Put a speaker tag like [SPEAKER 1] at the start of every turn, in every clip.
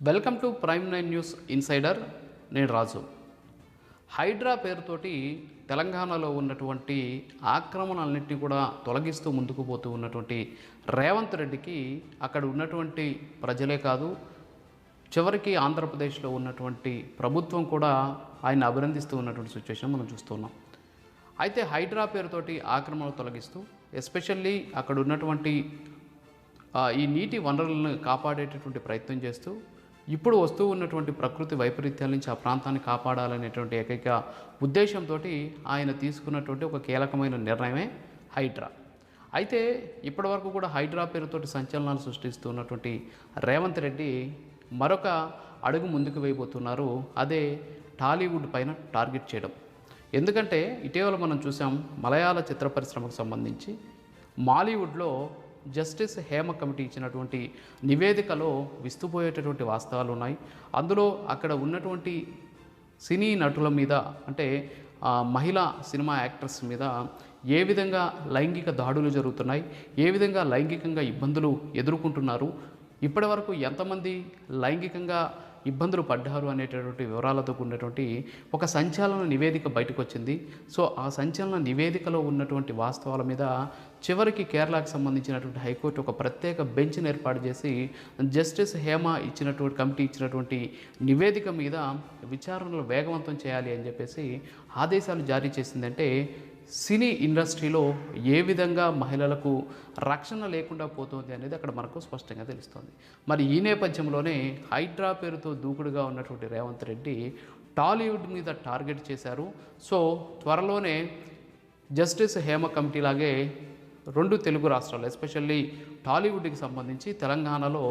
[SPEAKER 1] Welcome to prime 9 news insider. నేను రాజు. హైడ్రా పేరుతోటి తెలంగాణలో ఉన్నటువంటి ఆక్రమణలన్నింటినీ కూడా తొలగిస్తూ ముందుకు పోతూ ఉన్నటువంటి రేవంత్ రెడ్డికి అక్కడ ఉన్నటువంటి ప్రజలే కాదు, చివరికి ఆంధ్రప్రదేశ్లో ఉన్నటువంటి ప్రభుత్వం కూడా ఆయన అభినందిస్తూ ఉన్నటువంటి సిచ్యువేషన్ మనం చూస్తున్నాం. అయితే హైడ్రా పేరుతోటి ఆక్రమణలు తొలగిస్తూ ఎస్పెషల్లీ అక్కడ ఉన్నటువంటి ఈ నీటి వనరులను కాపాడేటటువంటి ప్రయత్నం చేస్తూ ఇప్పుడు వస్తూ ఉన్నటువంటి ప్రకృతి వైపరీత్యాల నుంచి ఆ ప్రాంతాన్ని కాపాడాలనేటువంటి ఏకైక ఉద్దేశంతో ఆయన తీసుకున్నటువంటి ఒక కీలకమైన నిర్ణయమే హైడ్రా. అయితే ఇప్పటివరకు కూడా హైడ్రా పేరుతోటి సంచలనాలు సృష్టిస్తున్నటువంటి రేవంత్ రెడ్డి మరొక అడుగు ముందుకు వేయబోతున్నారు. అదే టాలీవుడ్ పైన టార్గెట్ చేయడం. ఎందుకంటే ఇటీవల మనం చూసాం, మలయాళ చిత్ర పరిశ్రమకు సంబంధించి మాలీవుడ్లో జస్టిస్ హేమ కమిటీ ఇచ్చినటువంటి నివేదికలో విస్తుపోయేటటువంటి వాస్తవాలు ఉన్నాయి. అందులో అక్కడ ఉన్నటువంటి సినీ నటుల మీద, అంటే మహిళా సినిమా యాక్టర్స్ మీద ఏ విధంగా లైంగిక దాడులు జరుగుతున్నాయి, ఏ విధంగా లైంగికంగా ఇబ్బందులు ఎదుర్కొంటున్నారు, ఇప్పటి వరకు ఎంతమంది లైంగికంగా ఇబ్బందులు పడ్డారు అనేటటువంటి వివరాలతో కూడినటువంటి ఒక సంచలన నివేదిక బయటకు వచ్చింది. సో ఆ సంచలన నివేదికలో ఉన్నటువంటి వాస్తవాల మీద చివరికి కేరళకు సంబంధించినటువంటి హైకోర్టు ఒక ప్రత్యేక బెంచ్ని ఏర్పాటు చేసి జస్టిస్ హేమ ఇచ్చినటువంటి కమిటీ ఇచ్చినటువంటి నివేదిక మీద విచారణలు వేగవంతం చేయాలి అని చెప్పేసి ఆదేశాలు జారీ చేసిందంటే సినీ ఇండస్ట్రీలో ఏ విధంగా మహిళలకు రక్షణ లేకుండా పోతుంది అనేది అక్కడ మనకు స్పష్టంగా తెలుస్తుంది. మరి ఈ నేపథ్యంలోనే హైడ్రా పేరుతో దూకుడుగా ఉన్నటువంటి రేవంత్ రెడ్డి టాలీవుడ్ మీద టార్గెట్ చేశారు. సో త్వరలోనే జస్టిస్ హేమ కమిటీ లాగే రెండు తెలుగు రాష్ట్రాలు, ఎస్పెషల్లీ టాలీవుడ్కి సంబంధించి తెలంగాణలో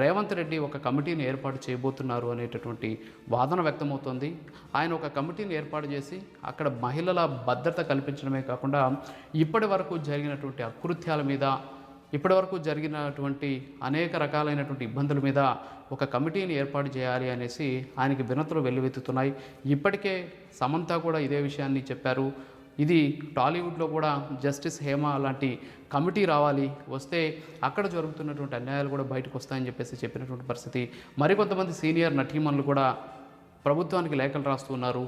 [SPEAKER 1] రేవంత్ రెడ్డి ఒక కమిటీని ఏర్పాటు చేయబోతున్నారు అనేటటువంటి వాదన వ్యక్తమవుతోంది. ఆయన ఒక కమిటీని ఏర్పాటు చేసి అక్కడ మహిళల భద్రత కల్పించడమే కాకుండా ఇప్పటి వరకు జరిగినటువంటి అకృత్యాల మీద, ఇప్పటి వరకు జరిగినటువంటి అనేక రకాలైనటువంటి ఇబ్బందుల మీద ఒక కమిటీని ఏర్పాటు చేయాలి అనేసి ఆయనకి వినతులు వెల్లువెత్తుతున్నాయి. ఇప్పటికే సమంత కూడా ఇదే విషయాన్ని చెప్పారు. ఇది టాలీవుడ్లో కూడా జస్టిస్ హేమ లాంటి కమిటీ రావాలి, వస్తే అక్కడ జరుగుతున్నటువంటి అన్యాయాలు కూడా బయటకు వస్తాయని చెప్పినటువంటి పరిస్థితి. మరికొంతమంది సీనియర్ నటీమణులు కూడా ప్రభుత్వానికి లేఖలు రాస్తున్నారు.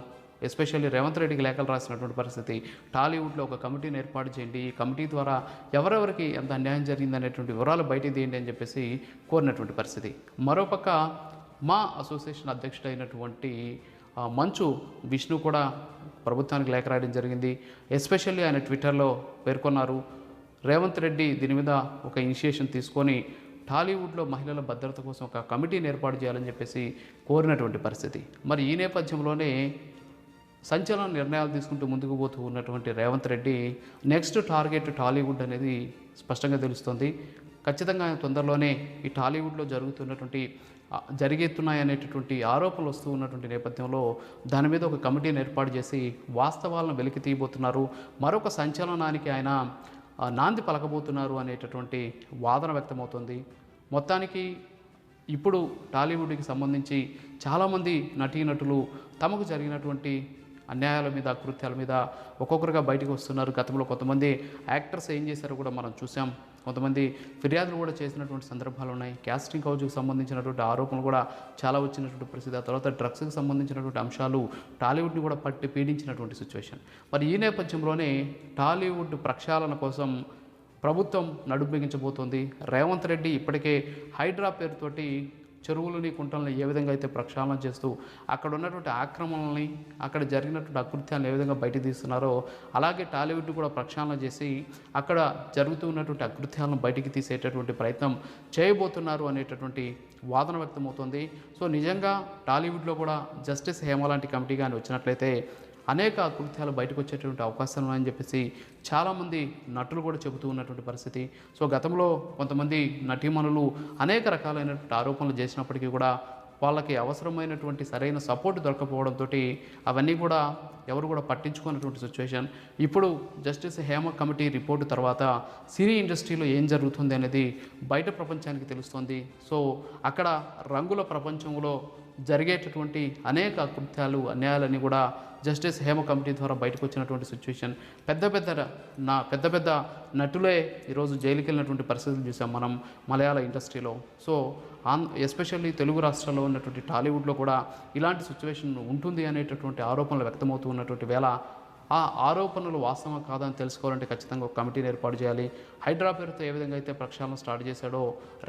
[SPEAKER 1] ఎస్పెషల్లీ రేవంత్ రెడ్డికి లేఖలు రాసినటువంటి పరిస్థితి. టాలీవుడ్లో ఒక కమిటీని ఏర్పాటు చేయండి, ఈ కమిటీ ద్వారా ఎవరెవరికి ఎంత అన్యాయం జరిగిందనేటువంటి వివరాలు బయటికి తీయండి అని చెప్పేసి కోరినటువంటి పరిస్థితి. మరోపక్క మా అసోసియేషన్ అధ్యక్షుడైనటువంటి మంచు విష్ణు కూడా ప్రభుత్వానికి లేఖ రాయడం జరిగింది. ఎస్పెషల్లీ ఆయన ట్విట్టర్లో పేర్కొన్నారు, రేవంత్ రెడ్డి దీని మీద ఒక ఇనిషియేషన్ తీసుకొని టాలీవుడ్లో మహిళల భద్రత కోసం ఒక కమిటీని ఏర్పాటు చేయాలని చెప్పేసి కోరినటువంటి పరిస్థితి. మరి ఈ నేపథ్యంలోనే సంచలన నిర్ణయాలు తీసుకుంటూ ముందుకు పోతూ ఉన్నటువంటి రేవంత్ రెడ్డి నెక్స్ట్ టార్గెట్ టాలీవుడ్ అనేది స్పష్టంగా తెలుస్తుంది. ఖచ్చితంగా తొందరలోనే ఈ టాలీవుడ్లో జరుగుతున్నాయనేటటువంటి ఆరోపణలు వస్తూ ఉన్నటువంటి నేపథ్యంలో దాని మీద ఒక కమిటీని ఏర్పాటు చేసి వాస్తవాలను వెలికి తీయబోతున్నారు. మరొక సంచలనానికి ఆయన నాంది పలకబోతున్నారు అనేటటువంటి వాదన వ్యక్తమవుతుంది. మొత్తానికి ఇప్పుడు టాలీవుడ్కి సంబంధించి చాలామంది నటీనటులు తమకు జరిగినటువంటి అన్యాయాల మీద, అకృత్యాల మీద ఒక్కొక్కరుగా బయటకు వస్తున్నారు. గతంలో కొంతమంది యాక్టర్స్ ఏం చేశారో కూడా మనం చూసాం. కొంతమంది ఫిర్యాదులు కూడా చేసినటువంటి సందర్భాలు ఉన్నాయి. క్యాస్టింగ్ కౌచ్కి సంబంధించినటువంటి ఆరోపణలు కూడా చాలా వచ్చినటువంటి పరిస్థితి. ఆ తర్వాత డ్రగ్స్కి సంబంధించినటువంటి అంశాలు టాలీవుడ్ని కూడా పట్టి పీడించినటువంటి సిచ్యువేషన్. మరి ఈ నేపథ్యంలోనే టాలీవుడ్ ప్రక్షాళన కోసం ప్రభుత్వం నడుం బిగించబోతోంది. రేవంత్ రెడ్డి ఇప్పటికే హైడ్రా పేరుతోటి చెరువులని, కుంటలని ఏ విధంగా అయితే ప్రక్షాళన చేస్తూ అక్కడ ఉన్నటువంటి ఆక్రమణల్ని, అక్కడ జరిగినటువంటి అకృత్యాలను ఏ విధంగా బయట తీస్తున్నారో అలాగే టాలీవుడ్ కూడా ప్రక్షాళన చేసి అక్కడ జరుగుతూ ఉన్నటువంటి అకృత్యాలను బయటికి తీసేటటువంటి ప్రయత్నం చేయబోతున్నారు అనేటటువంటి వాదన వ్యక్తమవుతుంది. సో నిజంగా టాలీవుడ్లో కూడా జస్టిస్ హేమ లాంటి కమిటీ కానీ వచ్చినట్లయితే అనేక అకృత్యాలు బయటకు వచ్చేటువంటి అవకాశాలు ఉన్నాయని చెప్పేసి చాలామంది నటులు కూడా చెబుతూ ఉన్నటువంటి పరిస్థితి. సో గతంలో కొంతమంది నటీమణులు అనేక రకాలైనటువంటి ఆరోపణలు చేసినప్పటికీ కూడా వాళ్ళకి అవసరమైనటువంటి సరైన సపోర్ట్ దొరకపోవడంతో అవన్నీ కూడా ఎవరు కూడా పట్టించుకున్నటువంటి సిచ్యువేషన్. ఇప్పుడు జస్టిస్ హేమ కమిటీ రిపోర్టు తర్వాత సినీ ఇండస్ట్రీలో ఏం జరుగుతుంది అనేది బయట ప్రపంచానికి తెలుస్తుంది. సో అక్కడ రంగుల ప్రపంచంలో జరిగేటటువంటి అనేక కృత్యాలు అన్యాయాలన్నీ కూడా జస్టిస్ హేమ కమిటీ ద్వారా బయటకు వచ్చినటువంటి సిచ్యువేషన్. పెద్ద పెద్ద నటులే ఈరోజు జైలుకి వెళ్ళినటువంటి పరిస్థితులు చూసాం మనం మలయాళ ఇండస్ట్రీలో. సో ఎస్పెషల్లీ తెలుగు రాష్ట్రాల్లో ఉన్నటువంటి టాలీవుడ్లో కూడా ఇలాంటి సిచ్యువేషన్ ఉంటుంది అనేటటువంటి ఆరోపణలు వ్యక్తమవుతూ ఉన్నటువంటి వేళ ఆ ఆరోపణలు వాస్తవం కాదని తెలుసుకోవాలంటే ఖచ్చితంగా ఒక కమిటీని ఏర్పాటు చేయాలి. హైడ్రా పేరుతో ఏ విధంగా అయితే ప్రక్షాళన స్టార్ట్ చేశాడో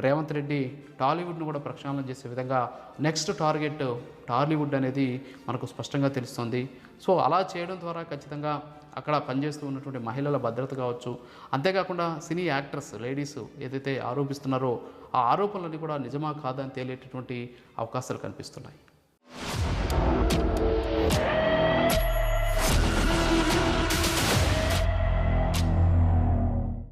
[SPEAKER 1] రేవంత్ రెడ్డి టాలీవుడ్ను కూడా ప్రక్షాళన చేసే విధంగా నెక్స్ట్ టార్గెట్ టాలీవుడ్ అనేది మనకు స్పష్టంగా తెలుస్తుంది. సో అలా చేయడం ద్వారా ఖచ్చితంగా అక్కడ పనిచేస్తూ ఉన్నటువంటి మహిళల భద్రత కావచ్చు, అంతేకాకుండా సినీ యాక్టర్స్ లేడీస్ ఏదైతే ఆరోపిస్తున్నారో ఆ ఆరోపణలన్నీ కూడా నిజమా కాదా అని తేలేటటువంటి అవకాశాలు కనిపిస్తున్నాయి.